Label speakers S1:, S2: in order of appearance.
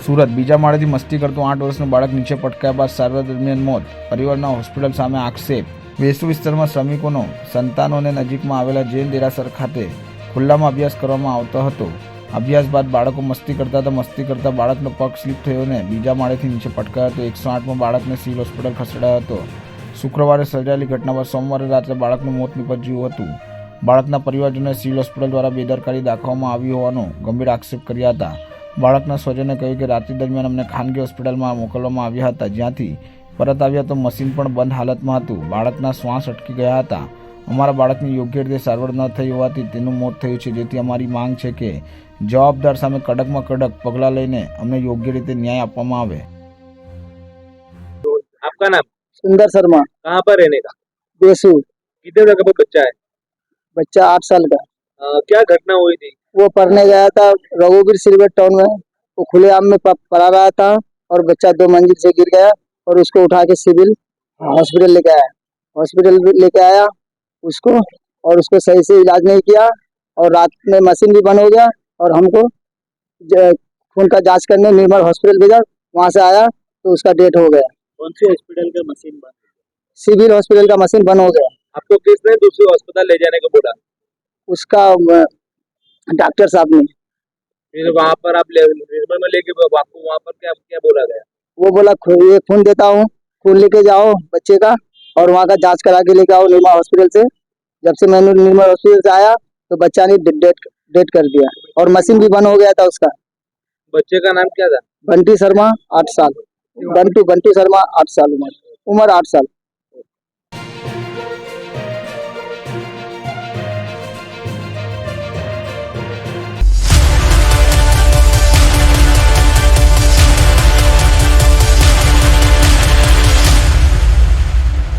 S1: સુરત બીજા માળેથી મસ્તી કરતું 8 વર્ષનું બાળક નીચે પટકાયા બાદ સારવાર દરમિયાન મોત. પરિવારના હોસ્પિટલ સામે આક્ષેપ. વેસુ વિસ્તારમાં શ્રમિકોનો સંતાનોને નજીકમાં આવેલા જૈન દેરાસર ખાતે ખુલ્લામાં અભ્યાસ કરવામાં આવતો હતો. અભ્યાસ બાદ બાળકો મસ્તી કરતા બાળકનો પગ સ્લીપ થયો અને બીજા માળેથી નીચે પટકાયો હતો. 108માં બાળકને સિવિલ હોસ્પિટલ ખસેડાયો હતો. શુક્રવારે સર્જાયેલી ઘટના બાદ સોમવારે રાત્રે બાળકનું મોત નીપજ્યું હતું. બાળકના પરિવારજનોએ સિવિલ હોસ્પિટલ દ્વારા બેદરકારી દાખવવામાં આવી હોવાનો ગંભીર આક્ષેપ કર્યા હતા. બાળકના સ્વજને કહ્યું કે રાત્રિ દરમિયાન અમને ખાનગી હોસ્પિટલમાં મોકલવામાં આવ્યા હતા, જ્યાંથી પરત આવ્યા તો મશીન પણ બંધ હાલતમાં હતું. બાળકના શ્વાસ અટકી ગયા હતા. અમારા બાળકની યોગ્ય રીતે સારવાર ન થઈ હોવાથી તેનું મોત થયું છે, જેથી અમારી માંગ છે કે જવાબદાર સામે કડકમાં કડક પગલાં લઈને અમને યોગ્ય રીતે न्याय આપવામાં આવે.
S2: आपका नाम?
S3: सुंदर शर्मा।
S2: कहाँ पर रहने का?
S3: बेसू।
S2: कितने साल का बच्चा है?
S3: बच्चा 8 साल का।
S2: क्या घटना हुई थी?
S3: वो पढ़ने गया था रघुवीर सिल्वर टाउन में। वो खुलेआम में पढ़ा रहा था और बच्चा 2 मंजिल से गिर गया और उसको उठा के सिविल हॉस्पिटल लेके आया। हॉस्पिटल लेके आया उसको और उसको सही से इलाज नहीं किया और रात में मशीन भी बंद हो गया और हमको खून का जांच करने निर्मल हॉस्पिटल भेजा। वहाँ से आया तो उसका डेथ हो गया।
S2: कौन सी हॉस्पिटल का मशीन बंद?
S3: सिविल हॉस्पिटल का मशीन बंद हो गया।
S2: आपको किसने दूसरे अस्पताल ले जाने को बोला?
S3: उसका डॉक्टर साहब ने।
S2: फिर वहाँ पर आप निर्मल में लेके आपको वहाँ पर क्या क्या बोला गया?
S3: वो बोला ये खून देता हूँ, खून लेके जाओ बच्चे का और वहाँ का जांच करा के लेके आओ निर्मल हॉस्पिटल से। जब से मैंने निर्मल हॉस्पिटल से आया तो बच्चा ने डेथ कर दिया और मशीन भी बंद हो गया था उसका।
S2: बच्चे का नाम क्या था?
S3: बंटी शर्मा 8 साल। बंटू शर्मा 8 साल उम्र 8 साल।